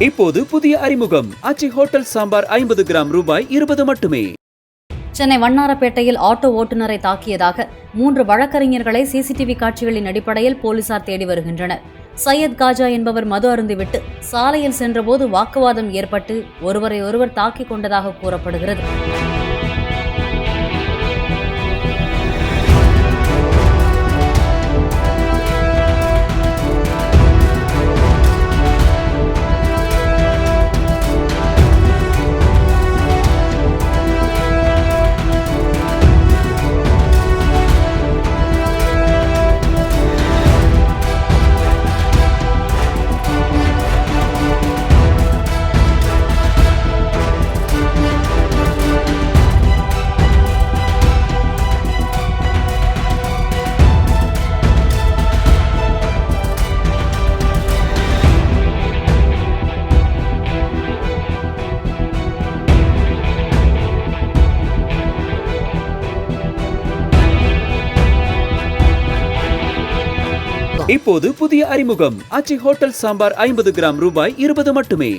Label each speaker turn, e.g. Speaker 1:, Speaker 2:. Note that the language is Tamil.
Speaker 1: இப்போது புதிய அறிமுகம் ஆச்சி ஹோட்டல் சாம்பார் 50 கிராம் ரூபாய் 20 மட்டுமே.
Speaker 2: சென்னை வண்ணாரப்பேட்டையில் ஆட்டோ ஓட்டுநரை தாக்கியதாக 3 வழக்கறிஞர்களை சிசிடிவி காட்சிகளின் அடிப்படையில் போலீசார் தேடி வருகின்றனர். சையத் காஜா என்பவர் மது அருந்திவிட்டு சாலையில் சென்றபோது வாக்குவாதம் ஏற்பட்டு ஒருவரை ஒருவர் தாக்கிக் கொண்டதாக கூறப்படுகிறது.
Speaker 1: இப்போது புதிய அறிமுகம் ஆச்சி ஹோட்டல் சாம்பார் 50 கிராம் ரூபாய் 20 மட்டுமே.